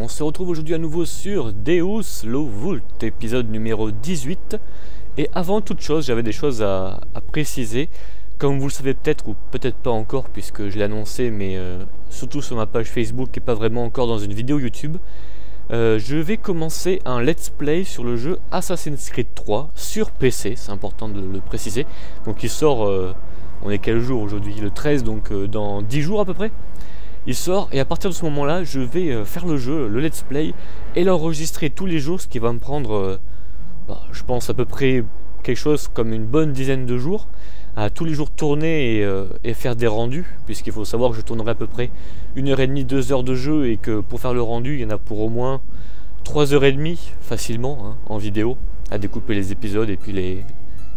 se retrouve aujourd'hui à nouveau sur Deus Lo Vult, épisode numéro 18. Et avant toute chose, j'avais des choses à préciser. Comme vous le savez peut-être ou peut-être pas encore, puisque je l'ai annoncé, mais surtout sur ma page Facebook et pas vraiment encore dans une vidéo YouTube. Je vais commencer un let's play sur le jeu Assassin's Creed 3 sur PC, c'est important de le préciser. Donc il sort, on est quel jour aujourd'hui? Le 13, donc dans 10 jours à peu près. Il sort et à partir de ce moment-là, je vais faire le jeu, le let's play, et l'enregistrer tous les jours, ce qui va me prendre, je pense à peu près quelque chose comme une bonne dizaine de jours, à tous les jours tourner et faire des rendus, puisqu'il faut savoir que je tournerai à peu près 1h30, 2 heures de jeu, et que pour faire le rendu, il y en a pour au moins 3h30 facilement, hein, en vidéo, à découper les épisodes et puis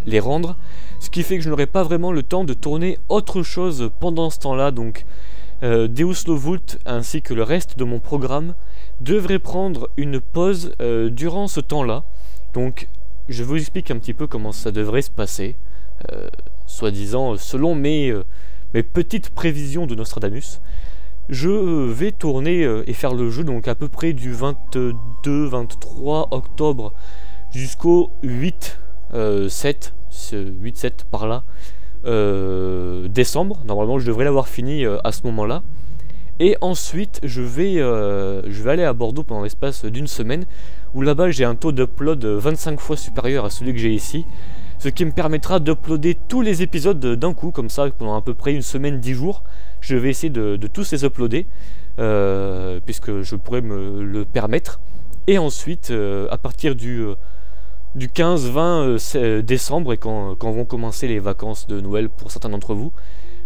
les rendre, ce qui fait que je n'aurai pas vraiment le temps de tourner autre chose pendant ce temps-là. Donc Deus Lo Vult ainsi que le reste de mon programme devrait prendre une pause durant ce temps-là. Donc je vous explique un petit peu comment ça devrait se passer, soi-disant selon mes petites prévisions de Nostradamus. Je vais tourner et faire le jeu donc à peu près du 22-23 octobre jusqu'au 8-7 par là, décembre. Normalement je devrais l'avoir fini à ce moment-là. Et ensuite je vais aller à Bordeaux pendant l'espace d'une semaine, où là-bas j'ai un taux d'upload 25 fois supérieur à celui que j'ai ici, ce qui me permettra d'uploader tous les épisodes d'un coup, comme ça pendant à peu près une semaine, 10 jours. Je vais essayer de tous les uploader, puisque je pourrais me le permettre. Et ensuite, à partir du 15-20 décembre, et quand vont commencer les vacances de Noël pour certains d'entre vous,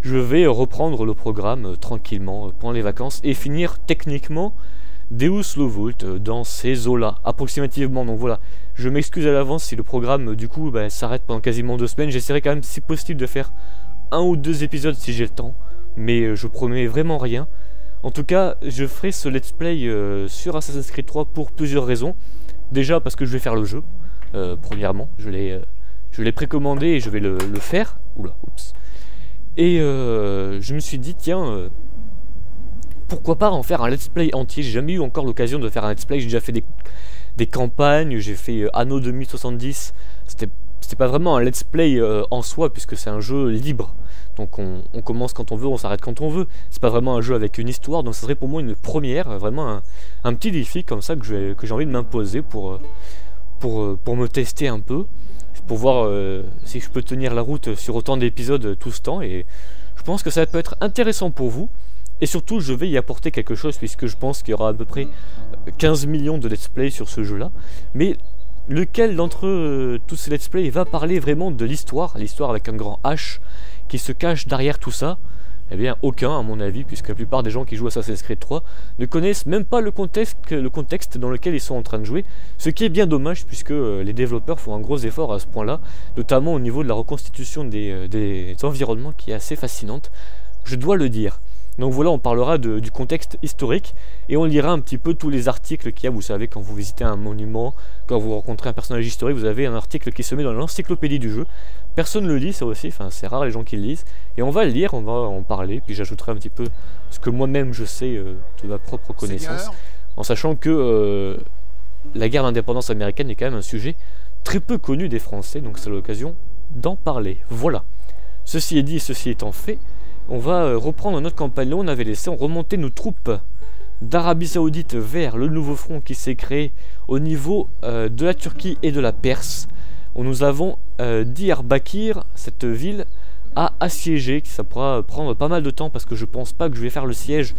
je vais reprendre le programme tranquillement pendant les vacances et finir techniquement Deus Lo Vult dans ces eaux-là, approximativement. Donc voilà, je m'excuse à l'avance si le programme du coup s'arrête pendant quasiment 2 semaines. J'essaierai quand même si possible de faire 1 ou 2 épisodes si j'ai le temps, mais je promets vraiment rien. En tout cas, je ferai ce let's play sur Assassin's Creed 3 pour plusieurs raisons. Déjà parce que je vais faire le jeu, premièrement, je l'ai précommandé et je vais le faire. Oula, oups. Et je me suis dit, tiens, pourquoi pas en faire un let's play entier. J'ai jamais eu encore l'occasion de faire un let's play. J'ai déjà fait des campagnes, j'ai fait Anno 2070. C'était pas vraiment un let's play en soi, puisque c'est un jeu libre. Donc on commence quand on veut, on s'arrête quand on veut. C'est pas vraiment un jeu avec une histoire, donc ça serait pour moi une première, vraiment un petit défi comme ça que j'ai envie de m'imposer pour me tester un peu, pour voir si je peux tenir la route sur autant d'épisodes tout ce temps. Et je pense que ça peut être intéressant pour vous. Et surtout, je vais y apporter quelque chose, puisque je pense qu'il y aura à peu près 15 millions de let's play sur ce jeu-là. Mais lequel d'entre tous ces let's play va parler vraiment de l'histoire avec un grand H, qui se cache derrière tout ça? Eh bien, aucun à mon avis, puisque la plupart des gens qui jouent à Assassin's Creed 3 ne connaissent même pas le contexte dans lequel ils sont en train de jouer, ce qui est bien dommage, puisque les développeurs font un gros effort à ce point-là, notamment au niveau de la reconstitution des environnements, qui est assez fascinante, je dois le dire. Donc voilà, on parlera du contexte historique, et on lira un petit peu tous les articles qu'il y a. Vous savez, quand vous visitez un monument, quand vous rencontrez un personnage historique, vous avez un article qui se met dans l'encyclopédie du jeu. Personne ne le lit, ça aussi, enfin c'est rare les gens qui le lisent, et on va le lire, on va en parler, puis j'ajouterai un petit peu ce que moi-même je sais de ma propre connaissance, en sachant que la guerre d'indépendance américaine est quand même un sujet très peu connu des Français, donc c'est l'occasion d'en parler. Voilà, ceci est dit, ceci étant fait, on va reprendre notre campagne. Là on avait laissé, on remontait nos troupes d'Arabie Saoudite vers le nouveau front qui s'est créé au niveau de la Turquie et de la Perse. Nous avons Diyarbakir, cette ville à assiéger, ça pourra prendre pas mal de temps, parce que je pense pas que je vais faire le siège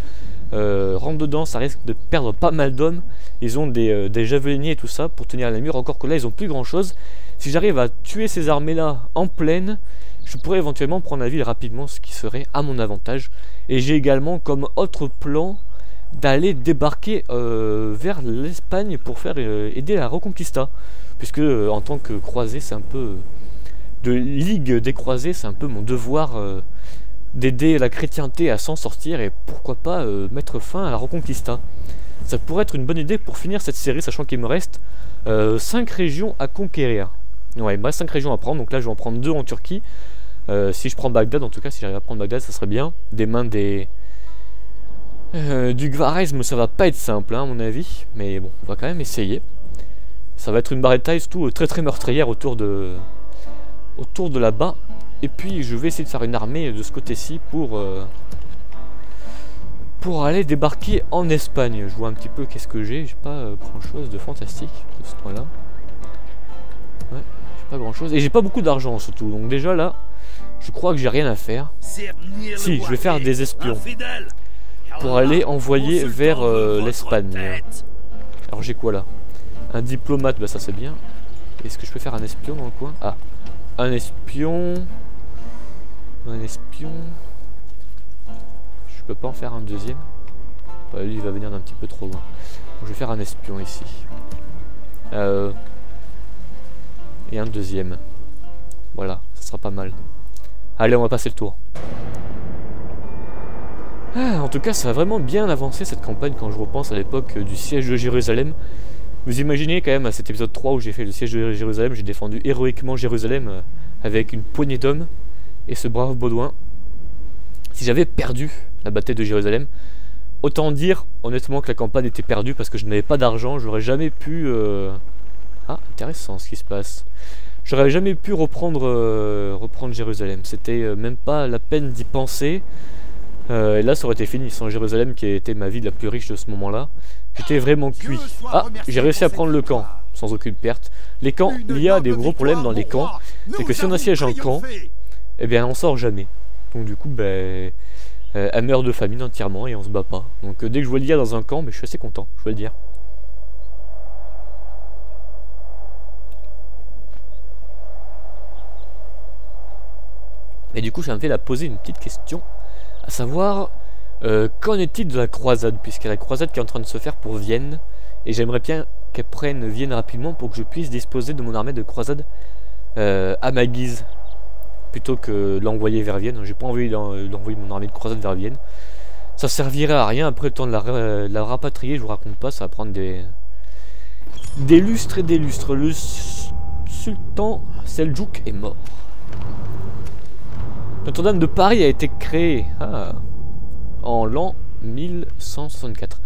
rentre dedans, ça risque de perdre pas mal d'hommes. Ils ont des javeliniers et tout ça pour tenir les murs, encore que là ils ont plus grand chose. Si j'arrive à tuer ces armées là en plaine, je pourrais éventuellement prendre la ville rapidement, ce qui serait à mon avantage. Et j'ai également comme autre plan d'aller débarquer vers l'Espagne pour faire aider la Reconquista, puisque en tant que croisé, c'est un peu de ligue des croisés, c'est un peu mon devoir d'aider la chrétienté à s'en sortir, et pourquoi pas mettre fin à la Reconquista. Ça pourrait être une bonne idée pour finir cette série, sachant qu'il me reste 5 régions à conquérir. Ouais, il me reste 5 régions à prendre, donc là je vais en prendre 2 en Turquie. Si je prends Bagdad, en tout cas, si j'arrive à prendre Bagdad, ça serait bien, des mains des Du Khwarezm, ça va pas être simple, hein, à mon avis. Mais bon, on va quand même essayer. Ça va être une bataille surtout très très meurtrière autour de là-bas. Et puis je vais essayer de faire une armée de ce côté-ci pour aller débarquer en Espagne. Je vois un petit peu qu'est-ce que j'ai pas grand chose de fantastique de ce point-là. Ouais, j'ai pas grand chose. Et j'ai pas beaucoup d'argent surtout. Donc déjà là, je crois que j'ai rien à faire. Si, je vais faire des espions pour aller envoyer vers l'Espagne. Alors j'ai quoi là? Un diplomate, bah ça c'est bien. Est-ce que je peux faire un espion dans le coin? Ah, un espion. Un espion. Je peux pas en faire un deuxième. Ouais, lui il va venir d'un petit peu trop loin. Donc, je vais faire un espion ici. Et un deuxième. Voilà, ça sera pas mal. Allez, on va passer le tour. Ah, en tout cas, ça a vraiment bien avancé cette campagne quand je repense à l'époque du siège de Jérusalem. Vous imaginez quand même à cet épisode 3 où j'ai fait le siège de Jérusalem, j'ai défendu héroïquement Jérusalem avec une poignée d'hommes et ce brave Baudouin. Si j'avais perdu la bataille de Jérusalem, autant dire honnêtement que la campagne était perdue parce que je n'avais pas d'argent, j'aurais jamais pu... Ah, intéressant ce qui se passe. J'aurais jamais pu reprendre Jérusalem, c'était même pas la peine d'y penser. Et là ça aurait été fini, sans Jérusalem qui était ma ville la plus riche de ce moment-là. J'étais vraiment cuit. Ah, j'ai réussi à prendre le camp, sans aucune perte. Les camps, il y a des gros problèmes dans les camps, c'est que si on assiège un camp, eh bien on sort jamais. Donc du coup, ben, elle meurt de famine entièrement et on se bat pas. Donc dès que je vois l'IA dans un camp, mais je suis assez content, je dois le dire. Et du coup, ça me fait la poser une petite question, à savoir, qu'en est-il de la croisade, puisqu'il y a la croisade qui est en train de se faire pour Vienne, et j'aimerais bien qu'elle prenne Vienne rapidement pour que je puisse disposer de mon armée de croisade à ma guise, plutôt que l'envoyer vers Vienne. J'ai pas envie d'envoyer mon armée de croisade vers Vienne. Ça servirait à rien, après le temps de la rapatrier, je vous raconte pas, ça va prendre des lustres et des lustres. Le sultan Seljouk est mort. Notre-Dame de Paris a été créée en l'an 1164.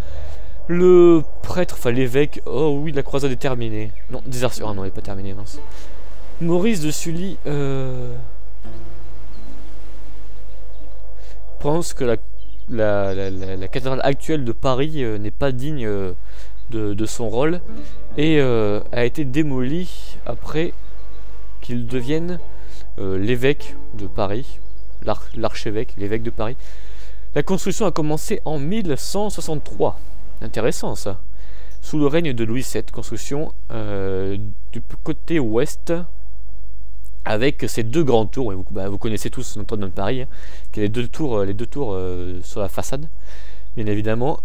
Le prêtre, enfin l'évêque, oh oui, la croisade est terminée. Non, désertion, ah non, elle n'est pas terminée, mince. Maurice de Sully pense que la cathédrale actuelle de Paris n'est pas digne de son rôle et a été démolie après qu'il devienne l'évêque de Paris. L'archevêque, l'évêque de Paris. La construction a commencé en 1163. Intéressant ça. Sous le règne de Louis VII, construction du côté ouest, avec ces deux grandes tours. Vous connaissez tous Notre-Dame de Paris, hein, qui a les deux tours sur la façade, bien évidemment,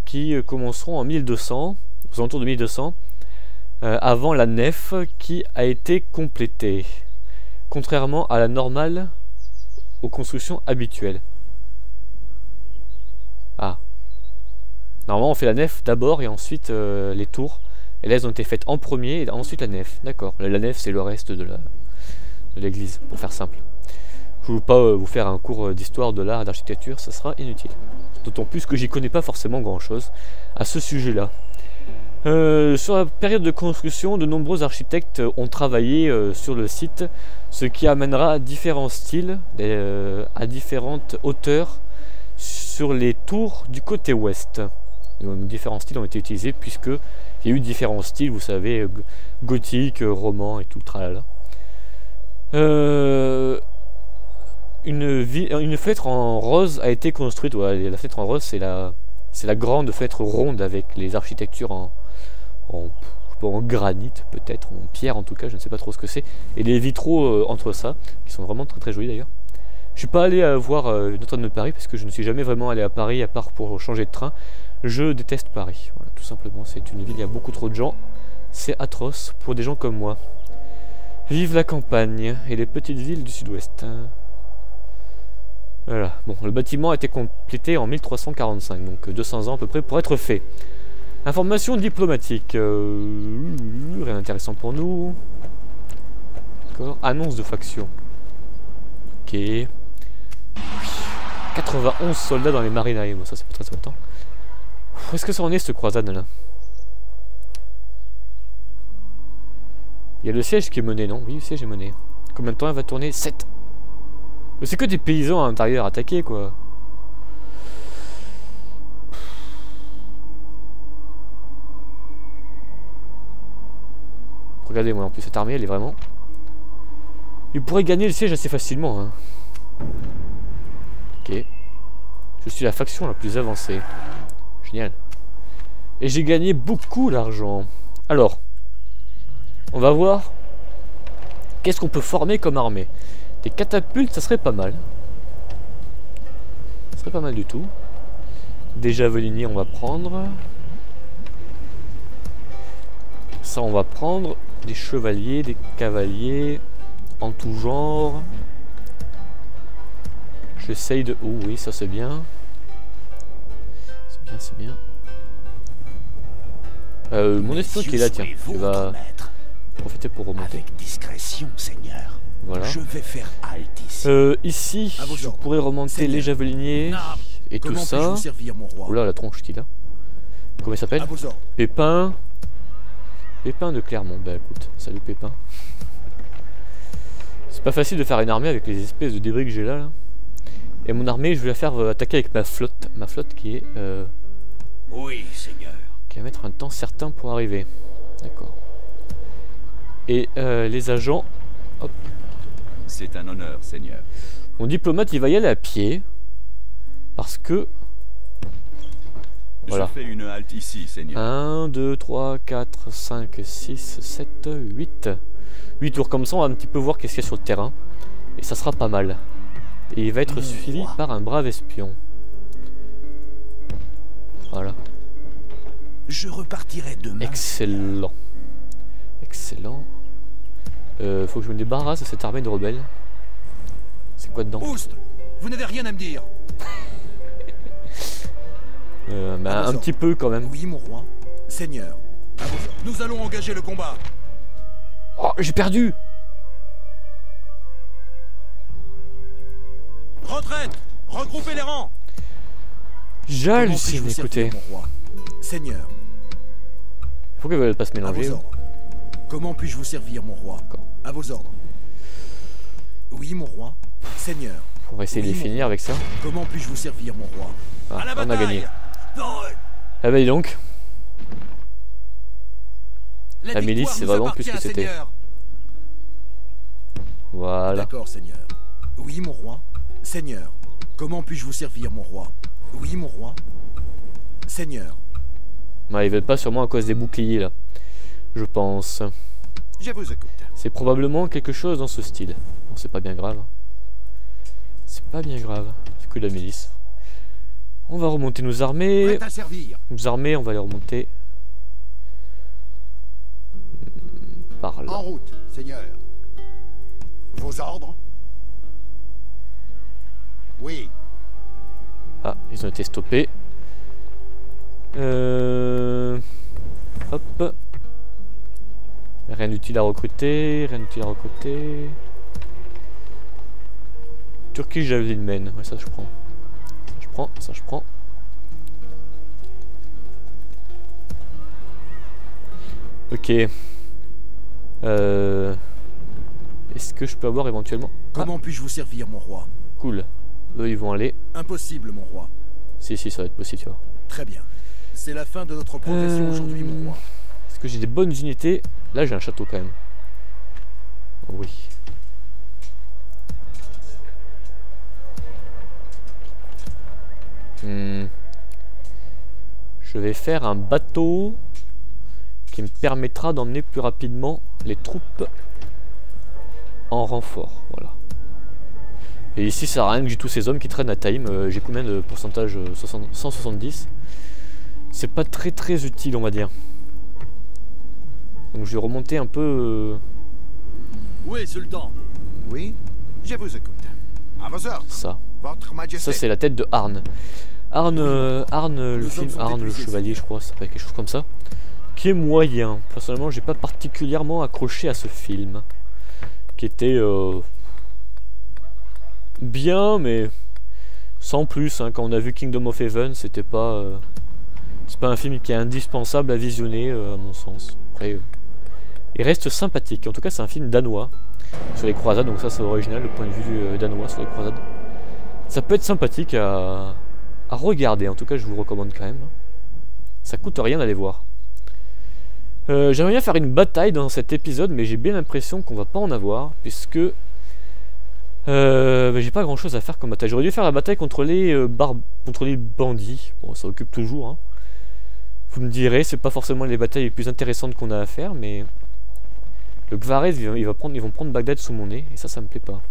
qui commenceront en 1200, aux alentours de 1200, avant la nef qui a été complétée, contrairement à la normale aux constructions habituelles. Ah. Normalement on fait la nef d'abord et ensuite les tours. Et là elles ont été faites en premier et ensuite la nef. D'accord. La nef c'est le reste de l'église, pour faire simple. Je ne veux pas vous faire un cours d'histoire de l'art et d'architecture, ça sera inutile. D'autant plus que j'y connais pas forcément grand chose à ce sujet-là. Sur la période de construction, de nombreux architectes ont travaillé sur le site, ce qui amènera différents styles, à différentes hauteurs sur les tours du côté ouest. Différents styles ont été utilisés puisque il y a eu différents styles, vous savez, gothique, roman et tout le tralala. Une fenêtre en rose a été construite. Ouais, la fenêtre en rose, c'est la grande fenêtre ronde avec les architectures en granit peut-être, en pierre en tout cas, je ne sais pas trop ce que c'est, et les vitraux entre ça, qui sont vraiment très très jolis d'ailleurs. Je suis pas allé voir Notre-Dame de Paris parce que je ne suis jamais vraiment allé à Paris à part pour changer de train. Je déteste Paris, voilà, tout simplement, c'est une ville, il y a beaucoup trop de gens, c'est atroce pour des gens comme moi. Vive la campagne et les petites villes du sud-ouest. Voilà, bon, le bâtiment a été complété en 1345, donc 200 ans à peu près pour être fait. Information diplomatique, rien d'intéressant pour nous. D'accord. Annonce de faction. Ok. 91 soldats dans les marines. Bon, ça c'est pas très important. Où est-ce que ça en est cette croisade là? Il y a le siège qui est mené, non? Oui, le siège est mené. Combien de temps elle va tourner? 7. C'est que des paysans à l'intérieur attaqués quoi. Regardez moi en plus cette armée elle est vraiment... Il pourrait gagner le siège assez facilement hein. Ok. Je suis la faction la plus avancée. Génial. Et j'ai gagné beaucoup d'argent. Alors, on va voir qu'est-ce qu'on peut former comme armée. Des catapultes, ça serait pas mal. Ça serait pas mal du tout. Des javeliniers, on va prendre. Ça, on va prendre. Des chevaliers, des cavaliers, en tout genre. J'essaye de... Oh oui, ça c'est bien. C'est bien, c'est bien. Mon espion qui est là, tiens. Tu vas profiter pour remonter. Avec discrétion, Seigneur. Voilà. Je vais faire halte ici. Ici, je pourrais remonter les javeliniers et tout ça. Oula, la tronche qu'il a. Comment il s'appelle? Pépin. Pépin de Clermont. Bah écoute, salut Pépin. C'est pas facile de faire une armée avec les espèces de débris que j'ai là. Et mon armée, je vais la faire attaquer avec ma flotte. Ma flotte qui est... Oui, Seigneur. Qui va mettre un temps certain pour arriver. D'accord. Et les agents... Hop. C'est un honneur, Seigneur. Mon diplomate, il va y aller à pied. Parce que... Voilà. Je fais une halte ici, Seigneur. 1, 2, 3, 4, 5, 6, 7, 8. 8 tours comme ça, on va un petit peu voir qu'est-ce qu'il y a sur le terrain. Et ça sera pas mal. Et il va être suivi par un brave espion. Voilà. Je repartirai demain. Excellent. Excellent. Faut que je me débarrasse de cette armée de rebelles. C'est quoi dedans? Oust, vous n'avez rien à me dire. Bah, un petit peu quand même. Oui, mon roi. Seigneur. Nous allons engager le combat. Oh, j'ai perdu. Retraite. Regroupez les rangs. J'hallucine, écoutez. Mon roi. Seigneur. Faut qu'elle ne veulent pas se mélanger. Comment puis-je vous servir, mon roi? À vos ordres. Oui, mon roi. Seigneur. On va essayer de les finir avec ça. Comment puis-je vous servir, mon roi? Ah, on a gagné. Ah bah dis donc. La milice, c'est vraiment plus ce que c'était. Voilà. D'accord, Seigneur. Oui, mon roi. Seigneur. Comment puis-je vous servir, mon roi? Oui, mon roi. Seigneur. Ouais, ils veulent pas sûrement à cause des boucliers là. Je pense. Je vous écoute. C'est probablement quelque chose dans ce style. Bon, c'est pas bien grave. C'est pas bien grave. C'est que de la milice. On va remonter nos armées. Prêt à servir. Nos armées, on va les remonter par là. En route, Seigneur. Vos ordres? Oui. Ah, ils ont été stoppés. Hop. Rien d'utile à recruter. Rien d'utile à recruter. Turkish Javelin Men. Ouais, ça je prends. Ça je prends. Ça je prends. Ok. Est-ce que je peux avoir éventuellement... Comment puis-je vous servir, mon roi? Cool. Eux, ils vont aller... Impossible, mon roi. Si, ça va être possible, tu vois. Très bien. C'est la fin de notre progression aujourd'hui, mon roi. Est-ce que j'ai des bonnes unités? Là, j'ai un château quand même. Oui. Je vais faire un bateau qui me permettra d'emmener plus rapidement les troupes en renfort. Voilà. Et ici, ça sert à rien que j'ai tous ces hommes qui traînent à Time. J'ai combien de pourcentage? 170. C'est pas très utile, on va dire. Donc je vais remonter un peu... Oui, sultan. Oui, je vous écoute. À vos ordres. Ça. Votre Majesté. Ça, c'est la tête de Arn. Arn, le film Arn le Chevalier, je crois, ça s'appelle quelque chose comme ça. Qui est moyen. Personnellement, j'ai pas particulièrement accroché à ce film. Qui était... bien, mais... Sans plus, hein, quand on a vu Kingdom of Heaven, c'était pas... c'est pas un film qui est indispensable à visionner, à mon sens. Après, il reste sympathique. En tout cas, c'est un film danois sur les croisades, donc ça c'est original, le point de vue danois sur les croisades. Ça peut être sympathique à regarder, en tout cas je vous le recommande quand même. Ça coûte rien d'aller voir. J'aimerais bien faire une bataille dans cet épisode, mais j'ai bien l'impression qu'on va pas en avoir, puisque j'ai pas grand chose à faire comme bataille. J'aurais dû faire la bataille contre les bandits. Bon, ça occupe toujours, hein. Vous me direz, c'est pas forcément les batailles les plus intéressantes qu'on a à faire, mais le Khvarezm, ils vont prendre Bagdad sous mon nez, et ça me plaît pas.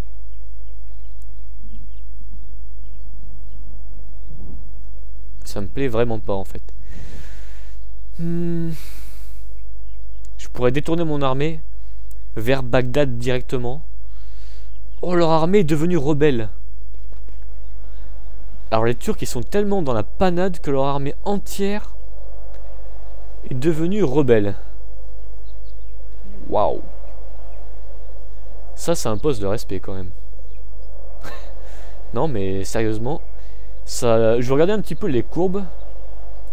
Ça me plaît vraiment pas en fait. Je pourrais détourner mon armée vers Bagdad directement. Oh, leur armée est devenue rebelle. Alors les Turcs, ils sont tellement dans la panade que leur armée entière est devenue rebelle. Waouh. Ça impose le respect quand même. Non mais sérieusement, ça, je vais regarder un petit peu les courbes,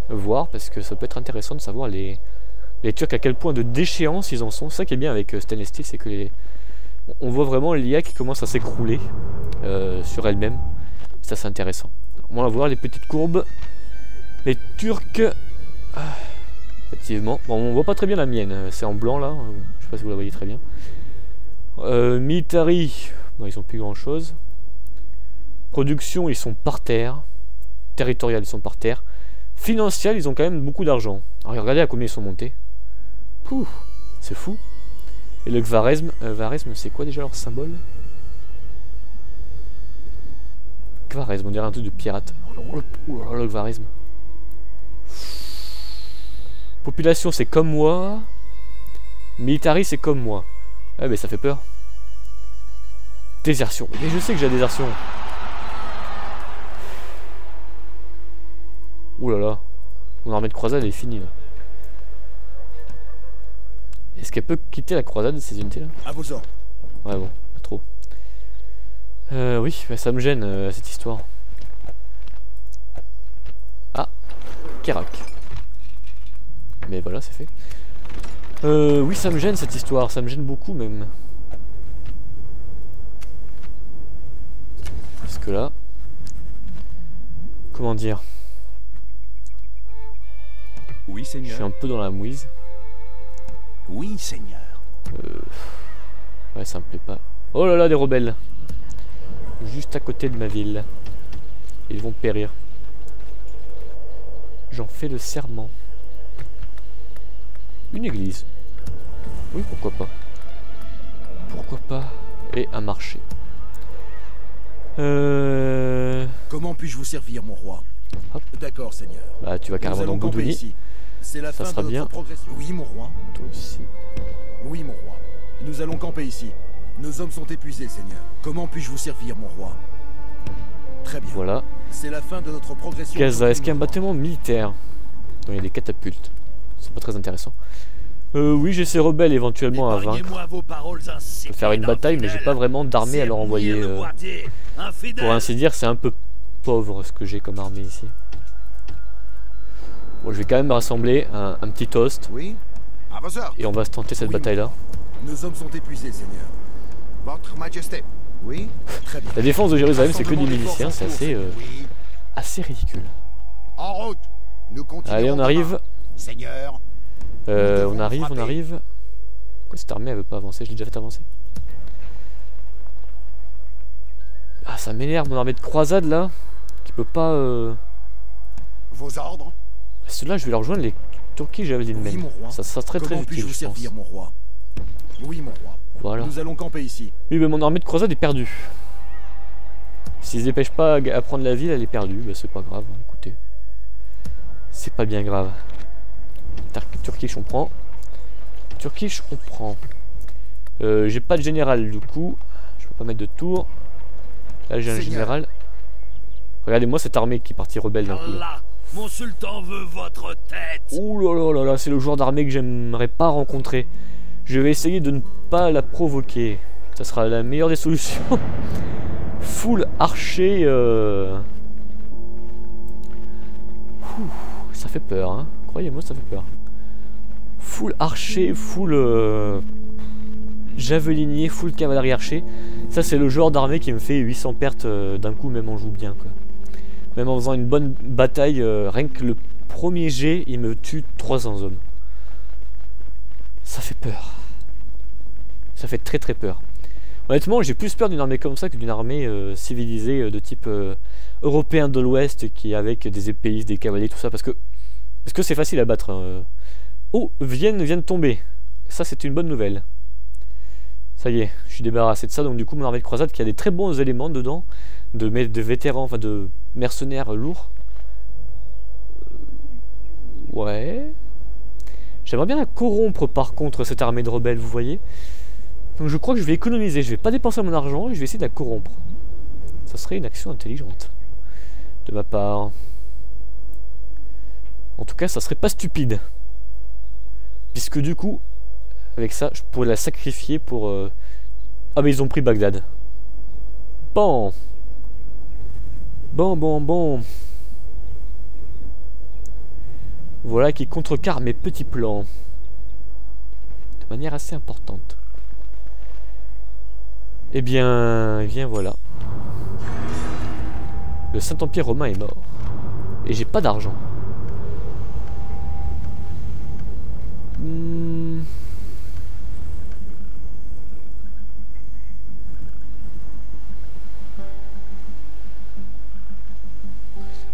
voir, parce que ça peut être intéressant de savoir les Turcs à quel point de déchéance ils en sont. C'est ça qui est bien avec Stainless Steel, c'est que on voit vraiment l'IA qui commence à s'écrouler sur elle-même. Ça c'est intéressant. On va voir les petites courbes. Les Turcs, effectivement, bon, on voit pas très bien la mienne, c'est en blanc là, je sais pas si vous la voyez très bien. Military, bon, ils ont plus grand chose. Production, ils sont par terre. Territorial, ils sont par terre. Financial, ils ont quand même beaucoup d'argent. Alors regardez à combien ils sont montés. C'est fou. Et le Khvarezm, c'est quoi déjà leur symbole? Khvarezm, on dirait un truc de pirate. Oh le Khvarezm. Population, c'est comme moi. Military, c'est comme moi. Ah mais ça fait peur. Désertion. Mais je sais que j'ai la désertion. Ouh là là. Mon armée de croisade est finie là. Est-ce qu'elle peut quitter la croisade, ces unités là? À vos ordres. Ouais bon, pas trop. Oui, mais ça me gêne cette histoire. Ah, Kerak. Mais voilà, c'est fait. Oui, ça me gêne cette histoire, ça me gêne beaucoup même. Parce que là... Comment dire? Oui, Je Seigneur. suis un peu dans la mouise. Oui, Seigneur. Ouais, ça me plaît pas. Oh là là, des rebelles. Juste à côté de ma ville. Ils vont périr. J'en fais le serment. Une église. Oui, pourquoi pas. Pourquoi pas. Et un marché. Comment puis-je vous servir, mon roi? D'accord, Seigneur. Bah, tu vas Nous carrément dans allons camper Boudouni. ici. C'est la Ça fin sera de bien. notre progression. Oui, mon roi. Toi aussi. Oui, mon roi. Nous allons camper ici. Nos hommes sont épuisés, Seigneur. Comment puis-je vous servir, mon roi? Très bien. Voilà. C'est la fin de notre progression. Gaza, est-ce qu'il y a un bâtiment militaire? Non, il y a des catapultes. C'est pas très intéressant. Oui, j'ai ces rebelles éventuellement à vaincre. Je peux faire une bataille, mais j'ai pas vraiment d'armée à leur envoyer. Pour ainsi dire, c'est un peu pauvre ce que j'ai comme armée ici. Bon, je vais quand même rassembler un petit toast. Oui. À vos ordres. Et on va se tenter cette bataille-là. Nos hommes sont épuisés, Seigneur. Votre Majesté. Oui. Très bien. La défense de Jérusalem, c'est que des miliciens, c'est assez, Oui. assez ridicule. En route. Nous continuons. Allez, on arrive. Seigneur. On arrive. Pourquoi cette armée elle veut pas avancer? Je l'ai déjà fait avancer. Ah, ça m'énerve mon armée de croisade là, qui peut pas. Vos ordres. Ceux-là, je vais leur rejoindre les Turquie javeline Oui, même. mon roi. Ça serait très Comment utile, puis-je vous je pense. servir, mon roi? Oui, mon roi. Voilà. Nous allons camper ici. Oui, mais mon armée de croisade est perdue. S'ils se dépêchent pas à prendre la ville, elle est perdue. Bah, c'est pas grave, hein, écoutez. C'est pas bien grave. Turkish, on prend. Turkish, on prend. J'ai pas de général, du coup. Je peux pas mettre de tour. Là, j'ai un général. Regardez-moi cette armée qui est partie rebelle d'un coup. Là. Mon sultan veut votre tête. Ouh là là là là, c'est le genre d'armée que j'aimerais pas rencontrer. Je vais essayer de ne pas la provoquer. Ça sera la meilleure des solutions. Full archer Ça fait peur, hein. Croyez-moi, ça fait peur. Full archer, full javelinier, full cavalerie archer. Ça, c'est le genre d'armée qui me fait 800 pertes d'un coup, même en joue bien, quoi. Même en faisant une bonne bataille, rien que le premier jet, il me tue 300 hommes. Ça fait peur. Ça fait très très peur. Honnêtement, j'ai plus peur d'une armée comme ça que d'une armée civilisée de type européen de l'Ouest qui est avec des épéistes, des cavaliers, tout ça, parce que c'est facile à battre. Oh, Vienne vient de tomber. Ça, c'est une bonne nouvelle. Ça y est, je suis débarrassé de ça. Donc du coup, mon armée de croisade qui a des très bons éléments dedans, de vétérans, enfin de mercenaires lourds. Ouais. J'aimerais bien la corrompre par contre, cette armée de rebelles, vous voyez. Donc je crois que je vais économiser, je vais pas dépenser mon argent et je vais essayer de la corrompre. Ça serait une action intelligente de ma part. En tout cas, ça serait pas stupide. Puisque du coup, avec ça, je pourrais la sacrifier pour... Ah mais ils ont pris Bagdad. Bon. Bon. Voilà qui contrecarre mes petits plans. De manière assez importante. Eh bien voilà. Le Saint-Empire romain est mort. Et j'ai pas d'argent.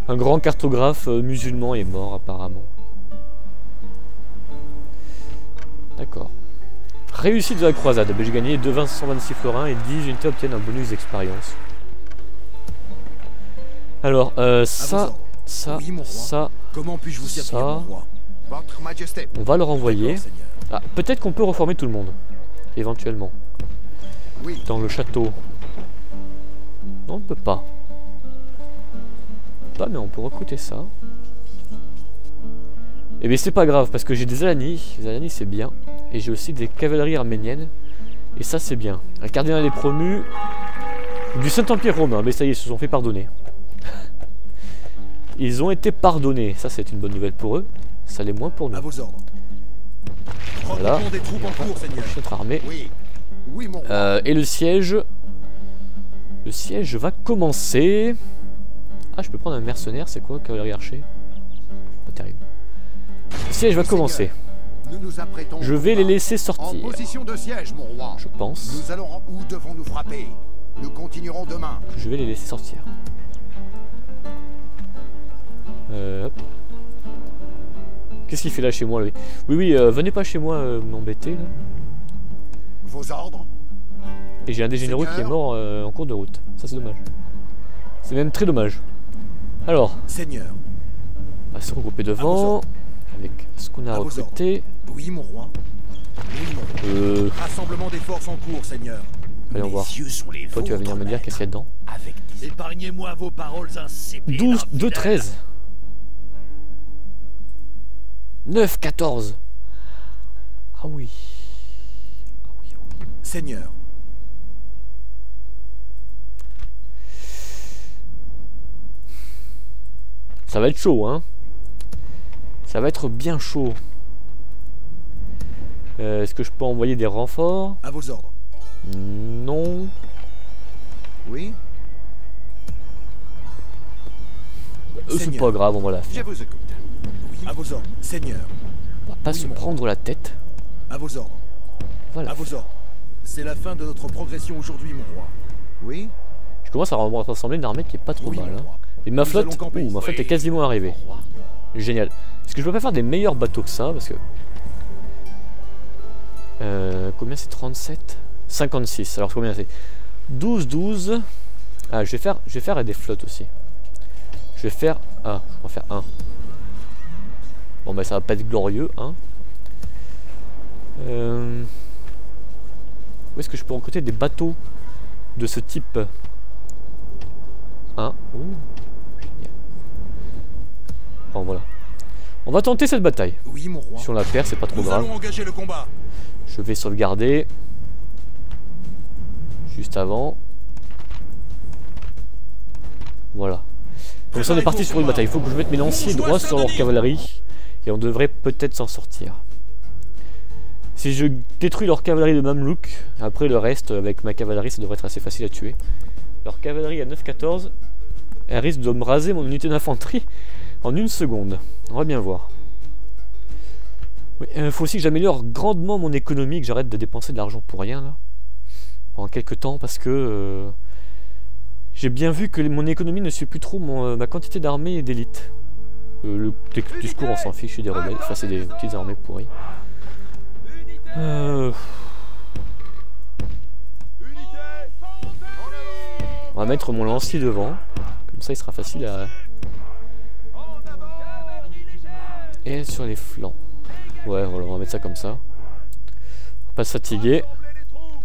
Un grand cartographe musulman est mort apparemment. D'accord. Réussite de la croisade. J'ai gagné 226 florins et 10 unités obtiennent un bonus d'expérience. Alors, ça. Comment puis-je vous servir, mon roi? Votre Majesté. On va le renvoyer. D'accord, Seigneur. Ah, peut-être qu'on peut reformer tout le monde. Éventuellement. Oui. Dans le château. Non, on ne peut pas. Pas, mais on peut recruter ça. Et bien c'est pas grave parce que j'ai des Alani. Les Alani c'est bien. Et j'ai aussi des cavaleries arméniennes. Et ça c'est bien. Un cardinal est promu du Saint-Empire romain. Mais ça y est, ils se sont fait pardonner. Ils ont été pardonnés. Ça c'est une bonne nouvelle pour eux. Ça l'est moins pour nous. À vos ordres. Voilà. Recrutement des troupes en cours, Seigneur. Notre armée. Oui. Oui, mon roi. Et le siège. Le siège va commencer. Ah, je peux prendre un mercenaire, c'est quoi, cavalerie archer? Pas terrible. Le siège va commencer. Nous nous apprêtons Je vais les laisser en sortir, position de siège, mon roi. je pense. Nous allons où devons-nous frapper? Nous continuerons demain. Je vais les laisser sortir. Hop. Qu'est-ce qu'il fait là chez moi, lui? Oui, venez pas chez moi m'embêter, là. Vos ordres? Et j'ai un des généraux qui est mort en cours de route. Ça, c'est dommage. C'est même très dommage. Alors, Seigneur. on va se regrouper devant. Avec ce qu'on a À vos recruté. Oui, mon roi. Oui, mon roi. Rassemblement des forces en cours, Seigneur. Voyons voir. Mes yeux sont les Toi, tu vas venir me dire qu'est-ce qu'il y a dedans. Avec Épargnez-moi vos paroles insipides. 12, 2, infidèles. 13. 9, 14. Ah oui. Ah oui, ah oui. Seigneur. Ça va être chaud, hein. Ça va être bien chaud. Est-ce que je peux envoyer des renforts? À vos ordres. Non. Oui. C'est Seigneur. pas grave, on va la Je faire. vous écoute. À vos ordres. Seigneur. On va pas se prendre la tête. À vos ordres. Voilà. À vos ordres. C'est la fin de notre progression aujourd'hui, mon roi. Oui. Je commence à ressembler à une armée qui est pas trop Oui, mal. mon Hein. roi. Et ma Nous flotte, allons camper. ma flotte est quasiment arrivée. Mon roi. Génial. Est-ce que je peux pas faire des meilleurs bateaux que ça? Parce que... combien c'est? 37? 56. Alors combien c'est? 12, 12. Ah, je vais faire des flottes aussi. Je vais faire... Ah, je vais en faire un. Bon bah ça va pas être glorieux, hein. Où est-ce que je peux recruter des bateaux de ce type? Un. Ouh, génial. Bon voilà. On va tenter cette bataille. Oui, mon roi. Si on la perd, c'est pas trop Nous grave. allons engager le combat. Je vais sauvegarder. Juste avant. Voilà. Comme ça on est parti sur une bataille. Il faut que je mette mes lanciers droits sur leur cavalerie. Et on devrait peut-être s'en sortir. Si je détruis leur cavalerie de Mamelouk, après le reste avec ma cavalerie ça devrait être assez facile à tuer. Leur cavalerie à 9-14, elle risque de me raser mon unité d'infanterie en 1 seconde. On va bien voir. Il faut aussi que j'améliore grandement mon économie, que j'arrête de dépenser de l'argent pour rien là. Pendant quelques temps parce que j'ai bien vu que mon économie ne suit plus trop ma quantité d'armées et d'élite. Le discours on s'en fiche, des rebelles, enfin c'est des petites armées pourries. On va mettre mon lancier devant, comme ça il sera facile à... Et sur les flancs. Ouais voilà, on va mettre ça comme ça. On va pas se fatiguer.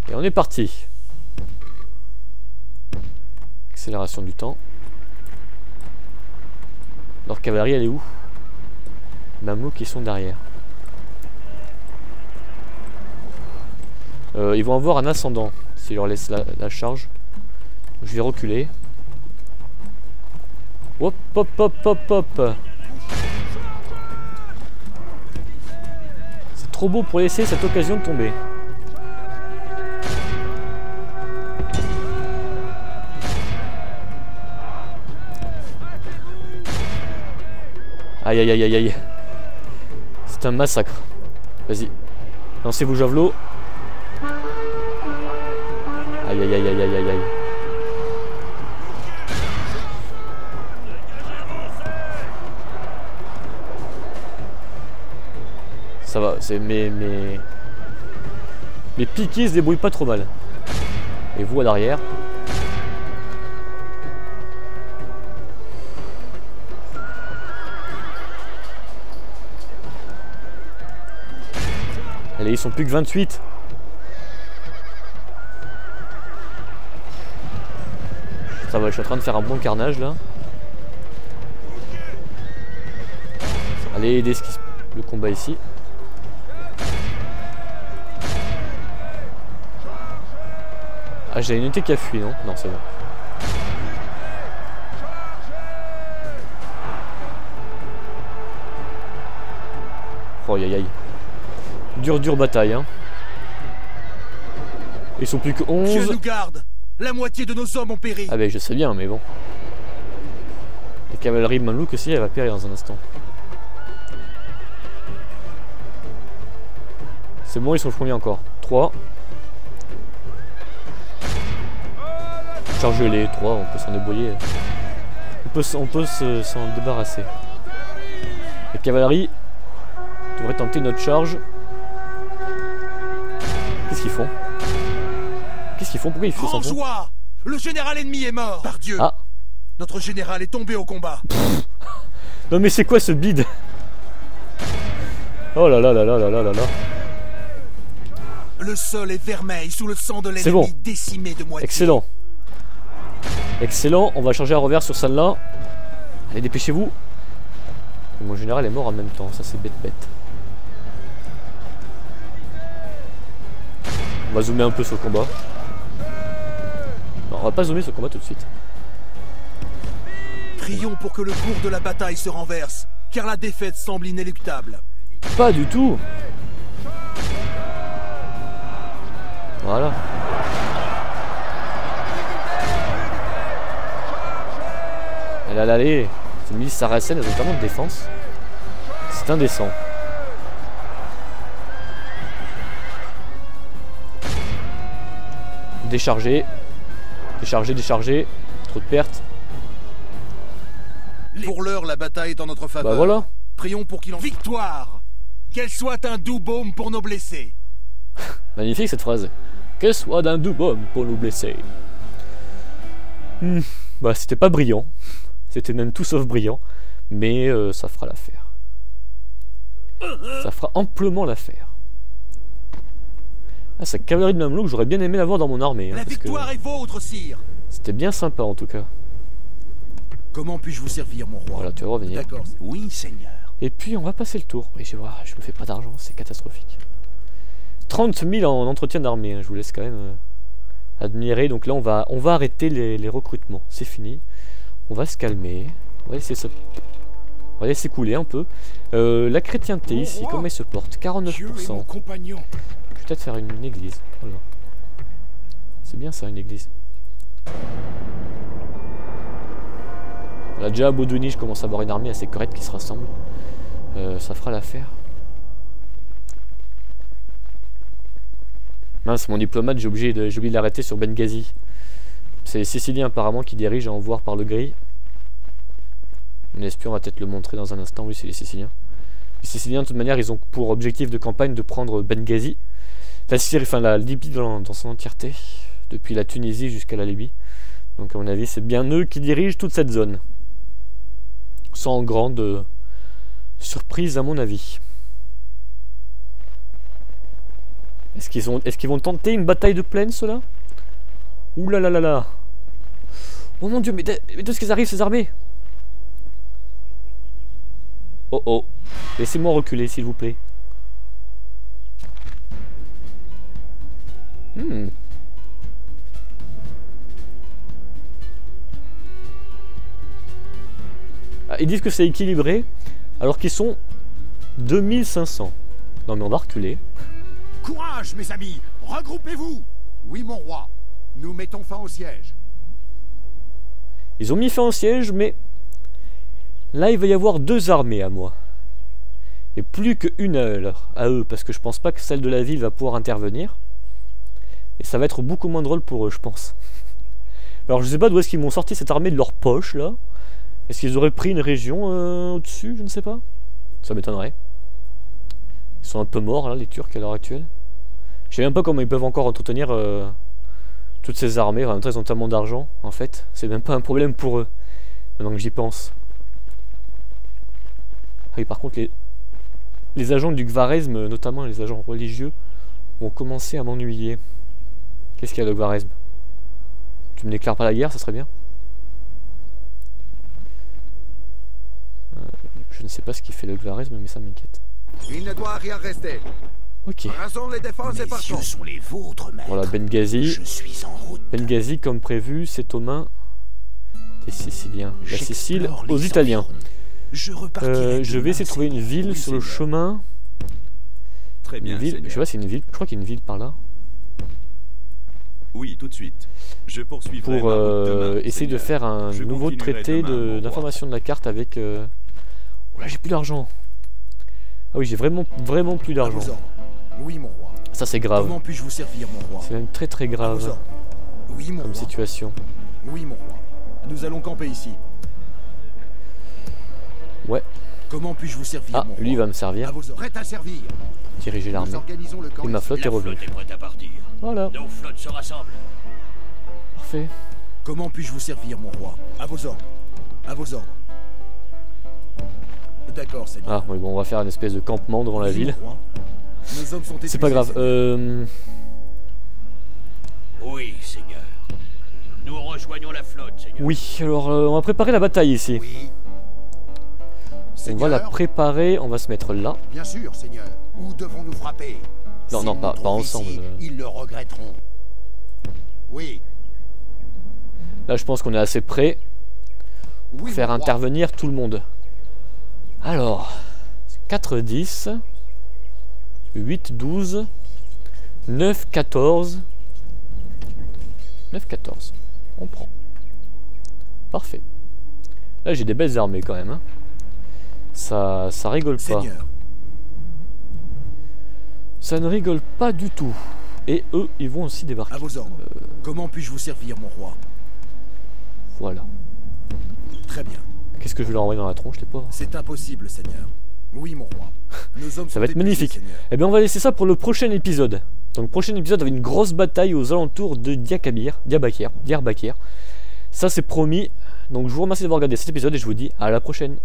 Et on est parti. Accélération du temps. Leur cavalerie elle est où? Mamelouk qui sont derrière. Ils vont avoir un ascendant s'ils leur laissent la charge. Je vais reculer. Hop hop hop hop hop. C'est trop beau pour laisser cette occasion de tomber. Aïe aïe aïe aïe aïe. C'est un massacre. Vas-y. Lancez-vous javelot. Aïe aïe aïe aïe aïe aïe aïe. Ça va, c'est mes piquets se débrouillent pas trop mal. Et vous à l'arrière. Allez, ils sont plus que 28. Ça va, je suis en train de faire un bon carnage là. Allez, aider le combat ici. Ah, j'ai une unité qui a fui, non? Non, c'est bon. Oh, aïe aïe. Dure bataille, hein. Ils sont plus que 11. Dieu nous garde. La moitié de nos hommes ont péri. Ah ben je sais bien, mais bon. La cavalerie Mamelouk aussi, elle va périr dans un instant. C'est bon, ils sont combien encore? 3. Chargez-les, 3, on peut s'en débrouiller. On peut s'en débarrasser. La cavalerie devrait tenter notre charge. Qu'est-ce qu'ils font? Qu'est-ce qu'ils font? Pourquoi ils font Grande ça? joie. Le général ennemi est mort. Par Dieu. Ah. Notre général est tombé au combat. Non mais c'est quoi ce bide? Oh là là là là là là là là. Le sol est vermeil sous le sang de l'ennemi bon. décimé de moitié. Excellent. Excellent, on va changer à revers sur celle-là. Allez, dépêchez-vous. Mon général est mort en même temps, ça c'est bête. On va zoomer un peu sur le combat. Non, on va pas zoomer sur le combat tout de suite. Prions pour que le cours de la bataille se renverse, car la défaite semble inéluctable. Pas du tout. Voilà. Allez, ces milices sarracènes, elles ont tellement de défense. C'est indécent. Décharger. Décharger. Trop de pertes. Pour l'heure, la bataille est en notre faveur. Bah voilà. Prions pour qu'il en... Victoire! Qu'elle soit un doux baume pour nos blessés. Magnifique cette phrase. Qu'elle soit d'un doux baume pour nous blesser. Bah c'était pas brillant. C'était même tout sauf brillant. Mais ça fera l'affaire. Ça fera amplement l'affaire. Ah, cette cavalerie de Mamelouk, j'aurais bien aimé l'avoir dans mon armée. Hein, la victoire est vôtre, sire. C'était bien sympa en tout cas. Comment puis-je vous servir, mon roi? Voilà, tu vas revenir. D'accord. Oui, Seigneur. Et puis on va passer le tour. Oui, je me fais pas d'argent, c'est catastrophique. 30 000 en entretien d'armée, hein, je vous laisse quand même admirer. Donc là, on va arrêter les recrutements. C'est fini. On va se calmer. On va laisser couler un peu. La chrétienté ici, comment elle se porte? 49%. compagnon. Je vais peut-être faire une église. Voilà. C'est bien ça, une église. Là, déjà à Baudouini, je commence à avoir une armée assez correcte qui se rassemble. Ça fera l'affaire. Mince, mon diplomate, j'ai oublié de l'arrêter sur Benghazi. C'est les Siciliens apparemment qui dirigent à en voir par le gris. Mon espion va peut-être le montrer dans un instant. Oui, c'est les Siciliens. Les Siciliens, de toute manière, ils ont pour objectif de campagne de prendre Benghazi. La Libye dans son entièreté. Depuis la Tunisie jusqu'à la Libye. Donc à mon avis, c'est bien eux qui dirigent toute cette zone. Sans grande surprise à mon avis. Est-ce qu'ils vont tenter une bataille de plaine, ceux-là? Ouh là là là là. Oh mon dieu, mais d'où est-ce qu'ils arrivent, ces armées? Oh oh. Laissez-moi reculer, s'il vous plaît. Ah, ils disent que c'est équilibré, alors qu'ils sont 2500. Non mais on va reculer. Courage, mes amis! Regroupez-vous! Oui, mon roi. Nous mettons fin au siège. Ils ont mis fin au siège, mais là il va y avoir 2 armées à moi. Et plus qu'une à eux, parce que je pense pas que celle de la ville va pouvoir intervenir. Et ça va être beaucoup moins drôle pour eux, je pense. Alors je sais pas d'où est-ce qu'ils m'ont sorti cette armée de leur poche, là. Est-ce qu'ils auraient pris une région au-dessus? Je ne sais pas. Ça m'étonnerait. Ils sont un peu morts, là, les Turcs, à l'heure actuelle. Je sais même pas comment ils peuvent encore entretenir toutes ces armées. En même temps, ils ont tellement d'argent, en fait. C'est même pas un problème pour eux. Maintenant que j'y pense. Ah oui, par contre, les agents du Khwarezm, notamment les agents religieux, vont commencer à m'ennuyer. Qu'est-ce qu'il y a, le Khwarezm? Tu me déclares pas la guerre, ça serait bien. Je ne sais pas ce qu'il fait le Khwarezm, mais ça m'inquiète. Il ne doit rien rester. Ok. Rasons les défenses et Mes partons. yeux sont les vôtres, maître. Voilà, Benghazi. Je suis en route. Benghazi, comme prévu, c'est aux mains des Siciliens. La Sicile J'explore aux les Italiens. environs. Je repartirai Je vais essayer de trouver une ville Oui, sur le Seigneur. chemin. Très bien, Une ville, Seigneur. je sais pas si c'est une ville. Je crois qu'il y a une ville par là. Oui, tout de suite. Je poursuivrai Pour ma route demain, essayer de Seigneur. faire un Je nouveau continuerai traité demain, mon roi. d'information de la carte avec... Oh là, j'ai plus d'argent. Ah oui, j'ai vraiment plus À d'argent. vos ordres. Oui, mon roi. Ça c'est grave. Comment puis-je vous servir, mon roi? C'est même très À vos grave ordres. Oui, mon comme roi. situation. Oui, mon roi. Nous allons camper ici. Ouais. Comment puis-je vous servir, Ah, mon roi? lui il va me servir. À vos ordres. Prêt à servir. Diriger Nous l'armée. organisons le camp. Et ma ici. flotte est La revenue. flotte est prête à partir. Voilà, Nos flottes se rassemblent. parfait. Comment puis-je vous servir, mon roi? À vos ordres. À vos ordres. D'accord, Seigneur. Ah, oui, bon, on va faire une espèce de campement devant la Oui, ville. mon roi. Nos hommes sont C'est pas épuisés, grave. Seigneur. Oui, Seigneur. Nous rejoignons la flotte, Seigneur. Oui, alors on va préparer la bataille ici. Oui. On va la Seigneur, préparer, on va se mettre là. bien sûr, Seigneur. Où devons-nous frapper? Non, S'ils non, nous pas trouvent ensemble. ici, ils le regretteront. Oui. Là, je pense qu'on est assez prêt pour Oui, faire mon roi. intervenir tout le monde. Alors, 4, 10, 8, 12, 9, 14. 9, 14. On prend. Parfait. Là, j'ai des belles armées quand même. Hein. Ça rigole pas. Seigneur. Ça ne rigole pas du tout. Et eux, ils vont aussi débarquer. À vos ordres. Comment puis-je vous servir, mon roi? Voilà. Très bien. Qu'est-ce que je vais leur envoyer dans la tronche, les pauvres? C'est impossible, Seigneur. Oui, mon roi. Nos hommes Ça sont va être épuisés, magnifique. Seigneur. Eh bien, on va laisser ça pour le prochain épisode. Donc, prochain épisode avec une grosse bataille aux alentours de Diyarbakir. Ça, c'est promis. Donc, je vous remercie d'avoir regardé cet épisode et je vous dis à la prochaine.